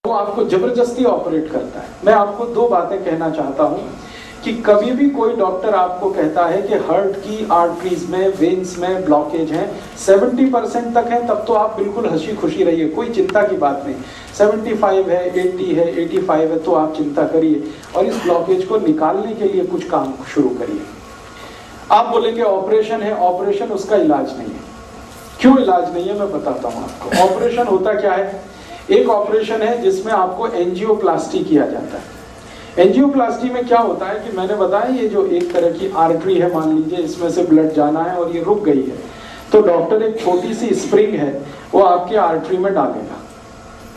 वो आपको जबरदस्ती ऑपरेट करता है। मैं आपको दो बातें कहना चाहता हूं कि कभी भी कोई डॉक्टर आपको कहता है कि हार्ट की आर्टरीज में, वेन्स में ब्लॉकेज है, 70% तक है, तब तो आप बिल्कुल हंसी खुशी रहिए, कोई चिंता की बात नहीं। 75 है, 80 है, 85 है, तो आप चिंता करिए और इस ब्लॉकेज को निकालने के लिए कुछ काम शुरू करिए। आप बोलेंगे ऑपरेशन है, ऑपरेशन उसका इलाज नहीं है। क्यों इलाज नहीं है मैं बताता हूं आपको। ऑपरेशन होता क्या है? एक ऑपरेशन है जिसमें आपको एंजियोप्लास्टी किया जाता है। एंजियोप्लास्टी में क्या होता है कि मैंने बताया ये जो एक तरह की आर्टरी है, मान लीजिए इसमें से ब्लड जाना है और ये रुक गई है, तो डॉक्टर एक छोटी सी स्प्रिंग है वो आपके आर्टरी में डालेगा,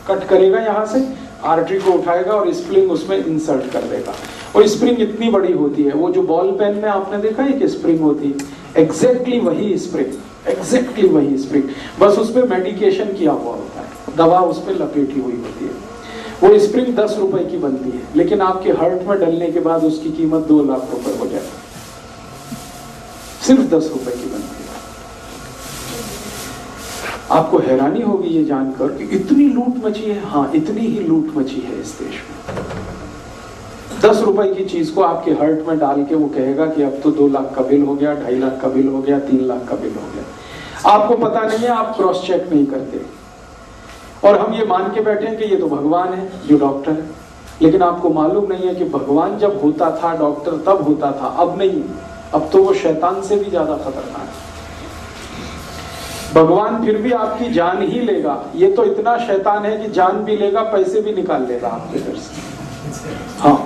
कट करेगा, यहाँ से आर्टरी को उठाएगा और स्प्रिंग उसमें इंसर्ट कर देगा। और स्प्रिंग इतनी बड़ी होती है, वो जो बॉल पेन में आपने देखा है कि स्प्रिंग होती है, एग्जैक्टली वही स्प्रिंग, एग्जैक्टली वही स्प्रिंग, बस उस पर मेडिकेशन किया हुआ होता है, दवा उस पर लपेटी हुई होती है। वो स्प्रिंग 10 रुपए की बनती है, लेकिन आपके हार्ट में डलने के बाद उसकी कीमत 2 लाख रुपए हो जाती है, सिर्फ 10 रुपए की बनती है। आपको हैरानी होगी ये जानकर कि इतनी लूट मची है। हाँ, इतनी ही लूट मची है इस देश में। 10 रुपए की चीज को आपके हार्ट में डाल के वो कहेगा कि अब तो 2 लाख का बिल हो गया, 2.5 लाख का बिल हो गया, 3 लाख का बिल हो गया। आपको पता नहीं है, आप क्रॉस चेक नहीं करते और हम ये मान के बैठे हैं कि ये तो भगवान है जो डॉक्टर है। लेकिन आपको मालूम नहीं है कि भगवान जब होता था डॉक्टर तब होता था, अब नहीं। अब तो वो शैतान से भी ज्यादा खतरनाक है। भगवान फिर भी आपकी जान ही लेगा, ये तो इतना शैतान है कि जान भी लेगा, पैसे भी निकाल लेगा आपके घर से। हाँ,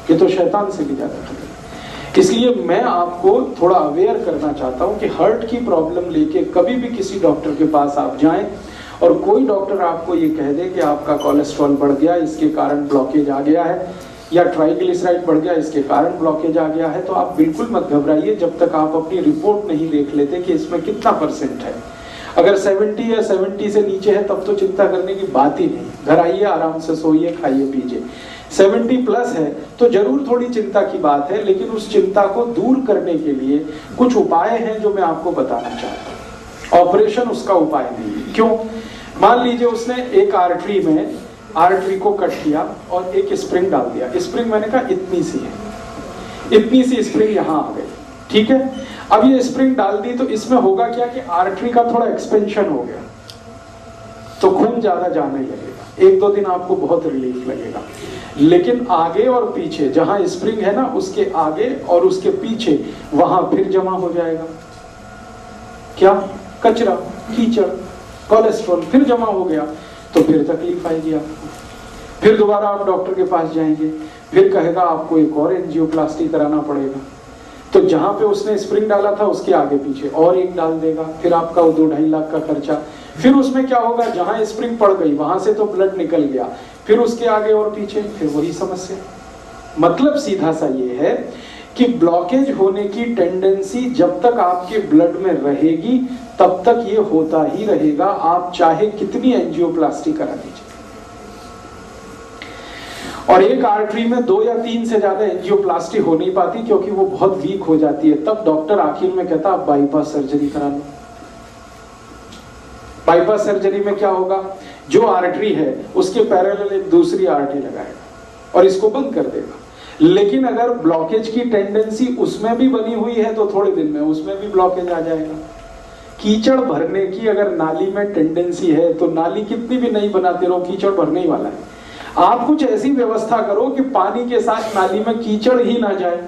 ये तो शैतान से भी ज्यादा खतरनाक। इसलिए मैं आपको थोड़ा अवेयर करना चाहता हूं कि हार्ट की प्रॉब्लम लेके कभी भी किसी डॉक्टर के पास आप जाएं और कोई डॉक्टर आपको ये कह दे कि आपका कोलेस्ट्रॉल बढ़ गया, इसके कारण ब्लॉकेज आ गया है, या ट्राइग्लिसराइड बढ़ गया, इसके कारण ब्लॉकेज आ गया है, तो आप बिल्कुल मत घबराइए जब तक आप अपनी रिपोर्ट नहीं देख लेते कि इसमें कितना % है। अगर 70 या 70 से नीचे है तब तो चिंता करने की बात ही नहीं। घर आइए, आराम से सोइए, खाइए पीजिए। 70+ है तो जरूर थोड़ी चिंता की बात है, लेकिन उस चिंता को दूर करने के लिए कुछ उपाय हैं जो मैं आपको बताना चाहता हूँ। ऑपरेशन उसका उपाय नहीं है। क्यों? मान लीजिए उसने एक आर्टरी को कट किया और एक स्प्रिंग डाल दिया। स्प्रिंग मैंने कहा इतनी सी है, इतनी सी स्प्रिंग यहाँ आ गई, ठीक है। अब ये स्प्रिंग डाल दी तो इसमें होगा क्या कि आर्टरी का थोड़ा एक्सपेंशन हो गया, तो खून ज्यादा जाने लगेगा। 1-2 दिन आपको बहुत रिलीफ लगेगा, लेकिन आगे और पीछे जहां स्प्रिंग है ना, उसके आगे और उसके पीछे वहां फिर जमा हो जाएगा क्या? कचरा, कीचड़, कोलेस्ट्रॉल फिर जमा हो गया, तो फिर तकलीफ आएगी आपको। फिर दोबारा आप डॉक्टर के पास जाएंगे, फिर कहेगा आपको एक और एंजियोप्लास्टी कराना पड़ेगा। तो जहां पे उसने स्प्रिंग डाला था उसके आगे पीछे और एक डाल देगा, फिर आपका 2-2.5 लाख का खर्चा। फिर उसमें क्या होगा, जहां स्प्रिंग पड़ गई वहां से तो ब्लड निकल गया, फिर उसके आगे और पीछे फिर वही समस्या। मतलब सीधा सा ये है कि ब्लॉकेज होने की टेंडेंसी जब तक आपके ब्लड में रहेगी तब तक ये होता ही रहेगा, आप चाहे कितनी एंजियोप्लास्टी करा लीजिए। और एक आर्टरी में 2 या 3 से ज्यादा एंजियोप्लास्टी हो नहीं पाती क्योंकि वो बहुत वीक हो जाती है। तब डॉक्टर आखिर में कहता आप बाईपास सर्जरी करा लो। बाईपास सर्जरी में क्या होगा, जो आर्टरी है उसके पैरेलल एक दूसरी आर्टरी लगाएगा और इसको बंद कर देगा। लेकिन अगर ब्लॉकेज की टेंडेंसी उसमें भी बनी हुई है तो थोड़े दिन में उसमें भी ब्लॉकेज आ जाएगा। कीचड़ भरने की अगर नाली में टेंडेंसी है तो नाली कितनी भी नहीं बनाते रहो, कीचड़ भरने ही वाला है। आप कुछ ऐसी व्यवस्था करो कि पानी के साथ नाली में कीचड़ ही ना जाए,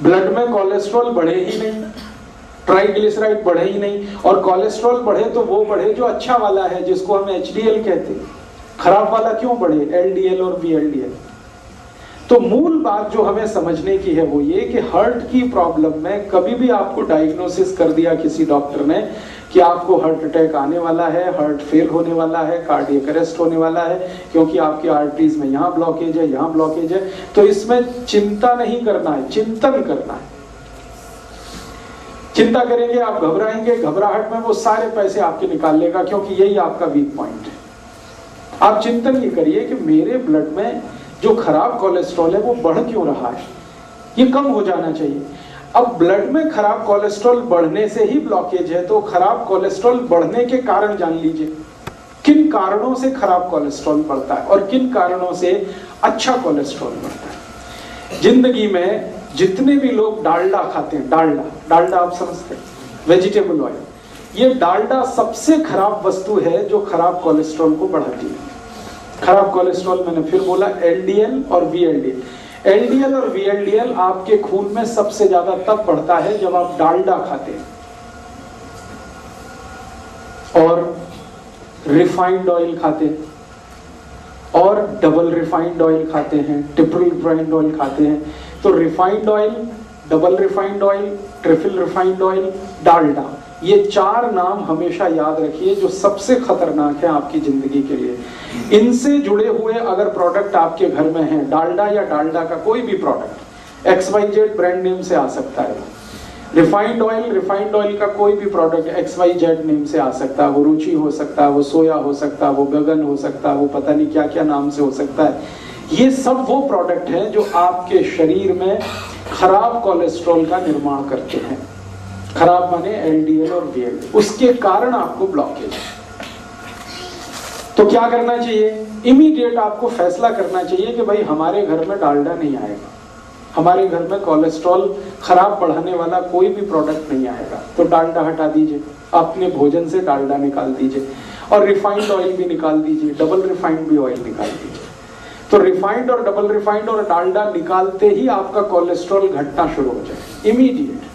ब्लड में कोलेस्ट्रॉल बढ़े ही नहीं, ट्राइग्लिसराइड बढ़े ही नहीं। और कोलेस्ट्रॉल बढ़े तो वो बढ़े जो अच्छा वाला है, जिसको हम HDL कहते हैं। खराब वाला क्यों बढ़े? LDL और VLDL। तो मूल बात जो हमें समझने की है वो ये कि हार्ट की प्रॉब्लम में कभी भी आपको डायग्नोसिस कर दिया किसी डॉक्टर ने कि आपको हार्ट अटैक आने वाला है, हार्ट फेल होने वाला है, कार्डियक अरेस्ट होने वाला है क्योंकि आपकी आर्टरीज में यहाँ ब्लॉकेज है, यहाँ ब्लॉकेज है, तो इसमें चिंता नहीं करना है, चिंतन करना है। चिंता करेंगे आप, घबराएंगे, घबराहट में वो सारे पैसे आपके निकाल लेगा, क्योंकि यही आपका वीक पॉइंट है। आप चिंतन ये करिए कि मेरे ब्लड में जो खराब कोलेस्ट्रॉल है वो बढ़ क्यों रहा है, ये कम हो जाना चाहिए। अब ब्लड में खराब कोलेस्ट्रॉल बढ़ने से ही ब्लॉकेज है, तो खराब कोलेस्ट्रॉल बढ़ने के कारण जान लीजिए। किन कारणों से खराब कोलेस्ट्रॉल बढ़ता है और किन कारणों से अच्छा कोलेस्ट्रॉल बढ़ता है। जिंदगी में जितने भी लोग डालडा खाते हैं, डालडा आप समझते हैं, वेजिटेबल ऑयल, ये डालडा सबसे खराब वस्तु है जो खराब कोलेस्ट्रॉल को बढ़ाती है। खराब कोलेस्ट्रॉल मैंने फिर बोला एलडीएल और वीएलडीएल। एलडीएल और वीएलडीएल आपके खून में सबसे ज्यादा तब बढ़ता है जब आप डालडा खाते हैं और रिफाइंड ऑयल खाते हैं और डबल रिफाइंड ऑयल खाते हैं, ट्रिपल रिफाइंड ऑयल खाते हैं। तो refined oil, double refined oil, triple refined oil, Dalda, ये 4 नाम हमेशा याद रखिए जो सबसे खतरनाक है आपकी जिंदगी के लिए। इनसे जुड़े हुए अगर प्रोडक्ट आपके घर में हैं, डालडा या डालडा का कोई भी प्रोडक्ट, XYZ ब्रांड नेम से आ सकता है। रिफाइंड ऑयल का कोई भी प्रोडक्ट XYZ नेम से आ सकता है, वो रुचि हो सकता है, वो सोया हो सकता है, वो गगन हो सकता है, वो पता नहीं क्या क्या नाम से हो सकता है। ये सब वो प्रोडक्ट हैं जो आपके शरीर में खराब कोलेस्ट्रॉल का निर्माण करते हैं। खराब माने एलडीएल और वीएलडीएल, उसके कारण आपको ब्लॉकेज है। तो क्या करना चाहिए? इमीडिएट आपको फैसला करना चाहिए कि भाई हमारे घर में डालडा नहीं आएगा, हमारे घर में कोलेस्ट्रॉल खराब बढ़ाने वाला कोई भी प्रोडक्ट नहीं आएगा। तो डालडा हटा दीजिए, अपने भोजन से डालडा निकाल दीजिए और रिफाइंड ऑयल भी निकाल दीजिए, डबल रिफाइंड भी ऑयल निकाल दीजिए। तो रिफाइंड और डबल रिफाइंड और डालडा निकालते ही आपका कोलेस्ट्रॉल घटना शुरू हो जाए इमीडिएट।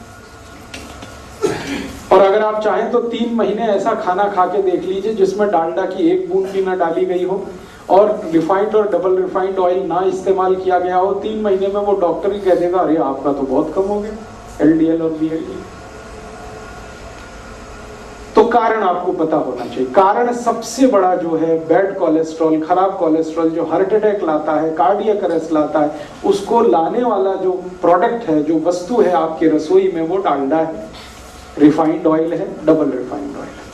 और अगर आप चाहें तो 3 महीने ऐसा खाना खा के देख लीजिए जिसमें डालडा की 1 बूंद भी ना डाली गई हो और रिफाइंड और डबल रिफाइंड ऑयल ना इस्तेमाल किया गया हो। 3 महीने में वो डॉक्टर ही कह देगा अरे आपका तो बहुत कम हो गया एलडीएल और वीएलडीएल। तो कारण आपको पता होना चाहिए। कारण सबसे बड़ा जो है बैड कोलेस्ट्रॉल, खराब कोलेस्ट्रॉल जो हार्ट अटैक लाता है, कार्डियक अरेस्ट लाता है, उसको लाने वाला जो प्रोडक्ट है, जो वस्तु है आपके रसोई में, वो डालडा है, रिफाइंड ऑयल है, डबल रिफाइंड ऑयल है।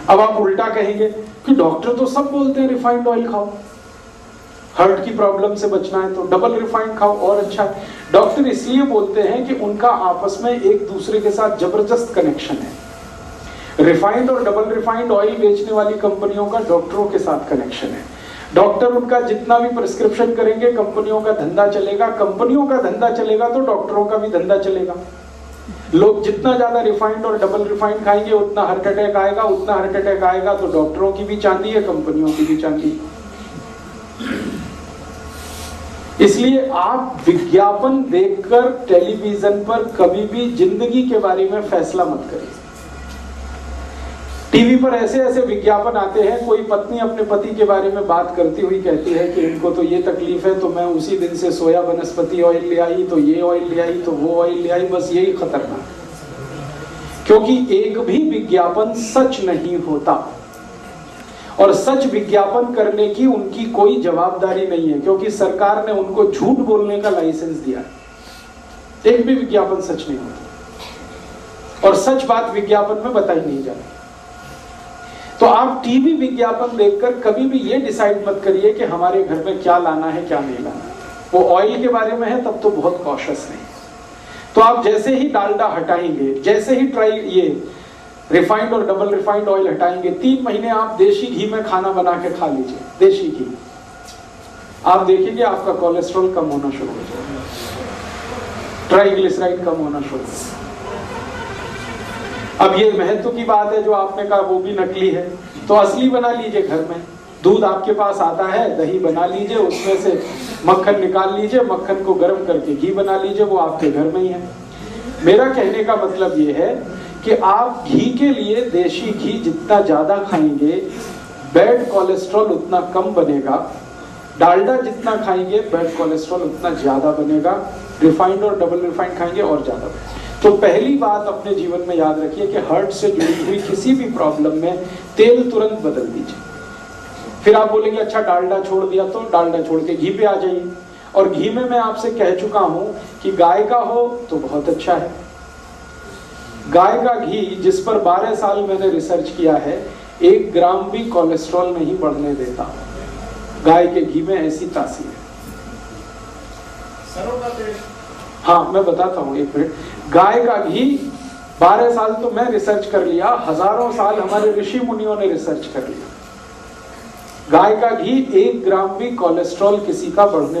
अब आप उल्टा कहेंगे कि डॉक्टर तो सब बोलते हैं रिफाइंड ऑयल खाओ, हार्ट की प्रॉब्लम से बचना है तो डबल रिफाइंड खाओ और अच्छा है। डॉक्टर इसलिए बोलते हैं कि उनका आपस में एक दूसरे के साथ जबरदस्त कनेक्शन है। रिफाइंड और डबल रिफाइंड ऑयल बेचने वाली कंपनियों का डॉक्टरों के साथ कनेक्शन है। डॉक्टर उनका जितना भी प्रिस्क्रिप्शन करेंगे, कंपनियों का धंधा चलेगा, कंपनियों का धंधा चलेगा तो डॉक्टरों का भी धंधा चलेगा। लोग जितना ज्यादा रिफाइंड और डबल रिफाइंड खाएंगे उतना हार्ट अटैक आएगा, उतना हार्ट अटैक आएगा तो डॉक्टरों की भी चांदी है, कंपनियों की भी चांदी। इसलिए आप विज्ञापन देखकर टेलीविजन पर कभी भी जिंदगी के बारे में फैसला मत करिए। टीवी पर ऐसे ऐसे विज्ञापन आते हैं, कोई पत्नी अपने पति के बारे में बात करती हुई कहती है कि इनको तो ये तकलीफ है तो मैं उसी दिन से सोया वनस्पति ऑयल ले आई, तो ये ऑयल ले आई, तो वो ऑयल ले आई। बस यही खतरनाक, क्योंकि एक भी विज्ञापन सच नहीं होता और सच विज्ञापन करने की उनकी कोई जवाबदारी नहीं है, क्योंकि सरकार ने उनको झूठ बोलने का लाइसेंस दिया। एक भी विज्ञापन सच नहीं होता और सच बात विज्ञापन में बताई नहीं जाती। तो आप टीवी विज्ञापन देखकर कभी भी ये डिसाइड मत करिए कि हमारे घर में क्या लाना है क्या नहीं लाना है। वो ऑयल के बारे में है तब तो बहुत कॉशियस नहीं। तो आप जैसे ही डालडा हटाएंगे, जैसे ही ये रिफाइंड और डबल रिफाइंड ऑयल हटाएंगे, 3 महीने आप देशी घी में खाना बना के खा लीजिए, देशी घी, आप देखेंगे आपका कोलेस्ट्रॉल कम होना शुरू हो जाएगा, ट्राइग्लिसराइड कम होना शुरू हो जाएगा। अब ये महत्व की बात है जो आपने कहा वो भी नकली है, तो असली बना लीजिए घर में। दूध आपके पास आता है, दही बना लीजिए, उसमें से मक्खन निकाल लीजिए, मक्खन को गर्म करके घी बना लीजिए, वो आपके घर में ही है। मेरा कहने का मतलब ये है कि आप घी के लिए देशी घी जितना ज्यादा खाएंगे बैड कोलेस्ट्रॉल उतना कम बनेगा, डालडा जितना खाएंगे बैड कोलेस्ट्रॉल उतना ज्यादा बनेगा, रिफाइंड और डबल रिफाइंड खाएंगे और ज्यादा बनेगा। तो पहली बात अपने जीवन में याद रखिए कि हार्ट से जुड़ी हुई किसी भी प्रॉब्लम में तेल तुरंत बदल दीजिए। फिर आप बोलेंगे अच्छा डालडा छोड़ दिया, तो डालडा छोड़ के घी पे आ जाइए। और घी में मैं आपसे कह चुका हूं कि गाय का हो तो बहुत अच्छा है। गाय का घी जिस पर 12 साल मैंने रिसर्च किया है, 1 ग्राम भी कोलेस्ट्रॉल नहीं बढ़ने देता। गाय के घी में ऐसी तासीर है। हाँ मैं बताता हूँ, 1 मिनट। गाय का घी 12 साल तो मैं रिसर्च कर लिया, हजारों साल हमारे ऋषि मुनियों ने रिसर्च कर लिया। गाय का घी 1 ग्राम भी कोलेस्ट्रॉल किसी का बढ़ने